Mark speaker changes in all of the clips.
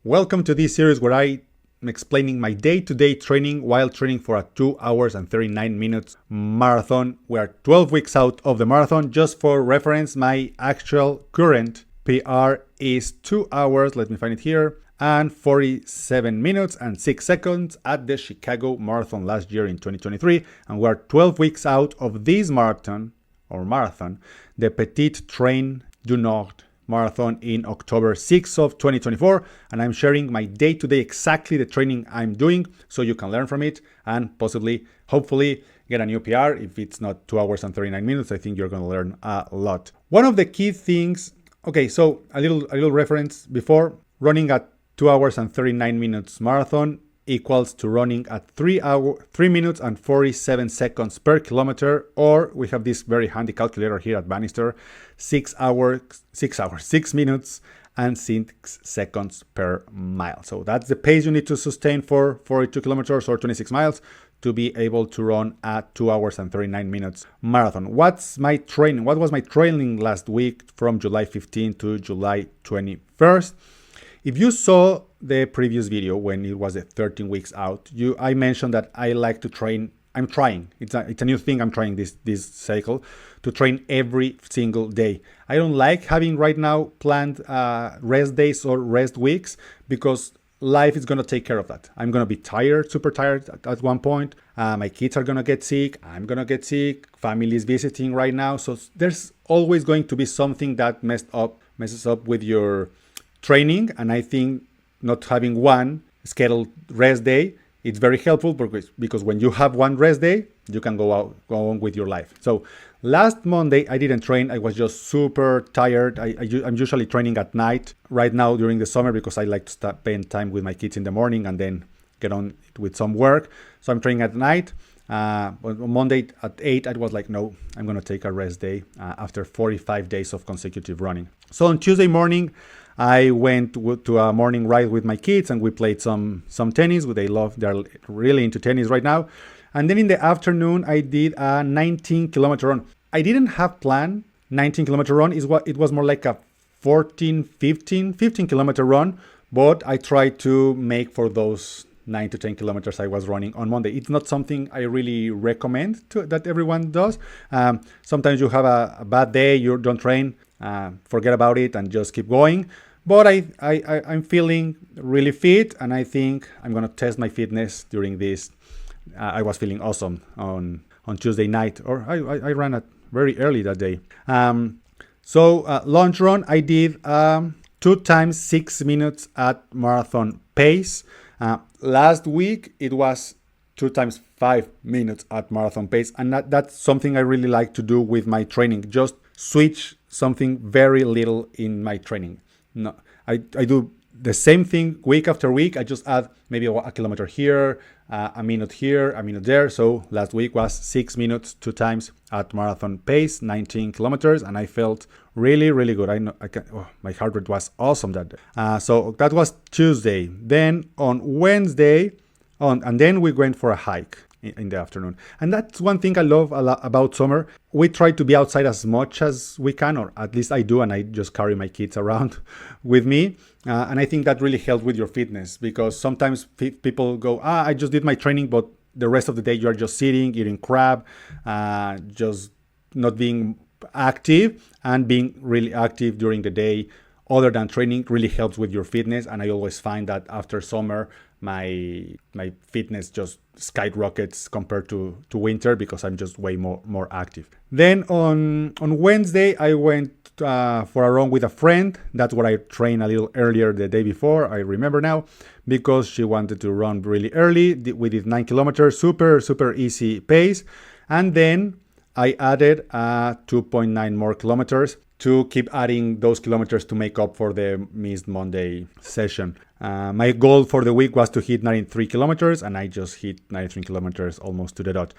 Speaker 1: Welcome to this series where I am explaining my day-to-day training while training for a 2 hours and 39 minutes marathon. We are 12 weeks out of the marathon. Just for reference, my actual current PR is 2 hours, let me find it here, and 47 minutes and 6 seconds at the Chicago Marathon last year in 2023. And we're 12 weeks out of this marathon, the Petite Train du Nord marathon in October 6th of 2024. And I'm sharing my day-to-day, exactly the training I'm doing, so you can learn from it and possibly, hopefully, get a new PR. If it's not 2 hours and 39 minutes, I think you're going to learn a lot. One of the key things, okay, so a little reference before, running at 2 hours and 39 minutes marathon equals to running at 3 minutes and 47 seconds per kilometer, or we have this very handy calculator here at Bannister, 6 minutes and 6 seconds per mile. So that's the pace you need to sustain for 42 kilometers or 26 miles to be able to run at 2 hours and 39 minutes marathon. What's my training? What was my training last week from July 15 to July 21st? If you saw the previous video when it was 13 weeks out, I mentioned that I like to train. I'm trying. It's a new thing. I'm trying this cycle to train every single day. I don't like having right now planned rest days or rest weeks because life is going to take care of that. I'm going to be tired, super tired at one point. My kids are going to get sick. I'm going to get sick. Family is visiting right now. So there's always going to be something that messes up with your training. And I think not having one scheduled rest day, it's very helpful because when you have one rest day, you can go on with your life. So last Monday, I didn't train. I was just super tired. I'm usually training at night right now during the summer because I like to spend time with my kids in the morning and then get on with some work. So I'm training at night. On Monday at 8, I was like, no, I'm going to take a rest day after 45 days of consecutive running. So on Tuesday morning, I went to a morning ride with my kids and we played some tennis. They're really into tennis right now. And then in the afternoon, I did a 19-kilometer run. I didn't have planned 19-kilometer run. It was more like a 15-kilometer run, but I tried to make for those 9 to 10 kilometers I was running on Monday. It's not something I really recommend that everyone does. Sometimes you have a bad day, you don't train, forget about it and just keep going. But I'm feeling really fit and I think I'm going to test my fitness during this. I was feeling awesome on Tuesday night, or I ran it very early that day. So launch run, I did 2 times 6 minutes at marathon pace. Last week, it was 2 times 5 minutes at marathon pace. And that's something I really like to do with my training. Just switch something very little in my training. No, I do the same thing week after week. I just add maybe a kilometer here, a minute here, a minute there. So last week was 6 minutes, 2 times at marathon pace, 19 kilometers. And I felt really, really good. My heart rate was awesome that day. So that was Tuesday. Then on Wednesday, and then we went for a hike in the afternoon. And that's one thing I love a lot about summer. We try to be outside as much as we can, or at least I do, and I just carry my kids around with me. And I think that really helps with your fitness because sometimes people go, I just did my training, but the rest of the day you are just sitting, eating crap, just not being active, and being really active during the day other than training really helps with your fitness. And I always find that after summer, my fitness just skyrockets compared to winter because I'm just way more active. Then on Wednesday, I went for a run with a friend. That's what I trained a little earlier the day before. I remember now because she wanted to run really early. We did 9 kilometers, super easy pace. And then I added 2.9 more kilometers to keep adding those kilometers to make up for the missed Monday session. My goal for the week was to hit 93 kilometers, and I just hit 93 kilometers almost to the dot.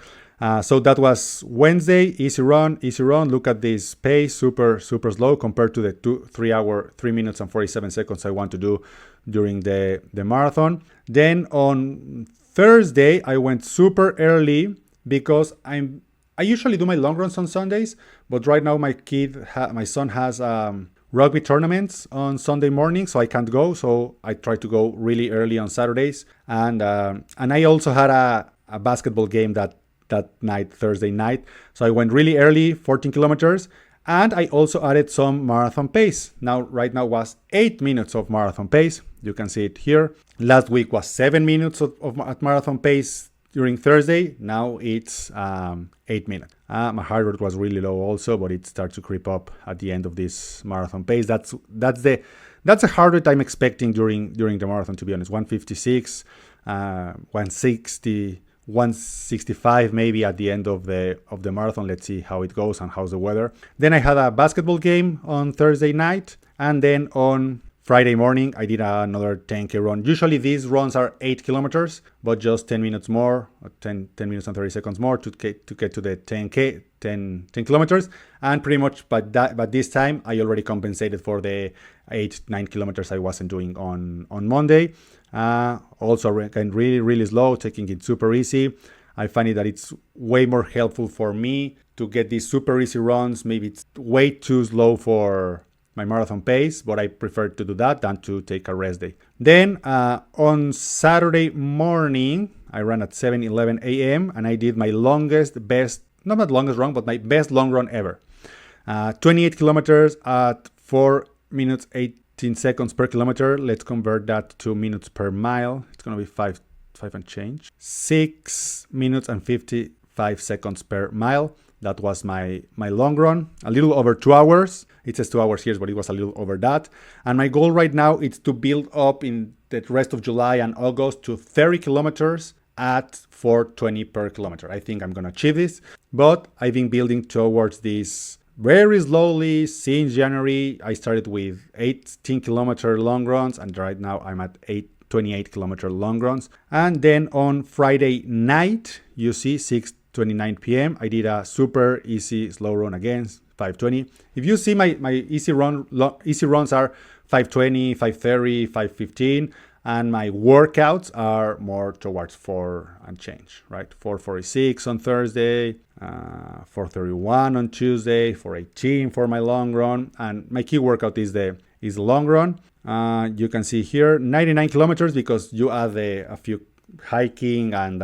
Speaker 1: So that was Wednesday, easy run. Look at this pace, super slow compared to the 3 minutes and 47 seconds I want to do during the marathon. Then on Thursday, I went super early because I usually do my long runs on Sundays, but right now my son has rugby tournaments on Sunday morning, so I can't go. So I try to go really early on Saturdays. And I also had a basketball game that night, Thursday night. So I went really early, 14 kilometers. And I also added some marathon pace. Right now was 8 minutes of marathon pace. You can see it here. Last week was 7 minutes at marathon pace during Thursday. Now it's 8 minutes. My heart rate was really low also, but it started to creep up at the end of this marathon pace. That's a heart rate I'm expecting during the marathon, to be honest. 156, 160. 165 maybe at the end of the marathon. Let's see how it goes and how's the weather. Then I had a basketball game on Thursday night, and then on Friday morning I did another 10K run. Usually these runs are 8 kilometers, but just 10 minutes more, 10 minutes and 30 seconds more to get to the 10 kilometers. And pretty much but this time I already compensated for the 8-9 kilometers I wasn't doing on Monday. Also again, really slow, taking it super easy. I find it that it's way more helpful for me to get these super easy runs. Maybe it's way too slow for my marathon pace, but I prefer to do that than to take a rest day. Then on Saturday morning, I ran at 7:11 a.m. and I did my best long run ever. 28 kilometers at 4 minutes 18 seconds per kilometer. Let's convert that to minutes per mile. It's going to be 5 and change. 6 minutes and 55 seconds per mile. That was my long run. A little over 2 hours. It says 2 hours here, but it was a little over that. And my goal right now is to build up in the rest of July and August to 30 kilometers at 4:20 per kilometer. I think I'm going to achieve this, but I've been building towards this very slowly since January. I started with 18 kilometer long runs, and right now I'm at 28 kilometer long runs. And then on Friday night, you see 6:29 p.m. I did a super easy slow run again, 5:20. If you see my easy runs are 5:20, 5:30, 5:15. And my workouts are more towards 4 and change, right? 4:46 on Thursday, 4:31 on Tuesday, 4:18 for my long run. And my key workout is the long run. You can see here 99 kilometers because you add a few hiking and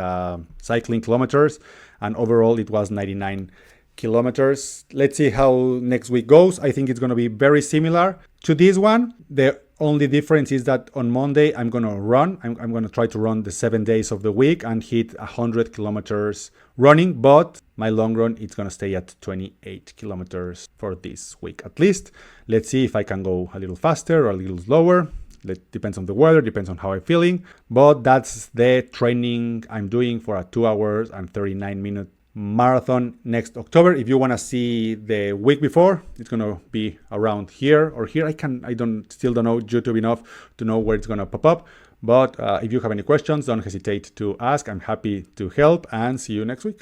Speaker 1: cycling kilometers. And overall it was 99 kilometers. Let's see how next week goes. I think it's going to be very similar to this one. The only difference is that on Monday I'm going to run. I'm going to try to run the 7 days of the week and hit 100 kilometers running, but my long run it's going to stay at 28 kilometers for this week at least. Let's see if I can go a little faster or a little slower. It depends on the weather, depends on how I'm feeling, but that's the training I'm doing for a 2 hours and 39 minute marathon next October. If you want to see the week before, it's going to be around here or here. I still don't know YouTube enough to know where it's going to pop up, but if you have any questions, don't hesitate to ask. I'm happy to help, and see you next week.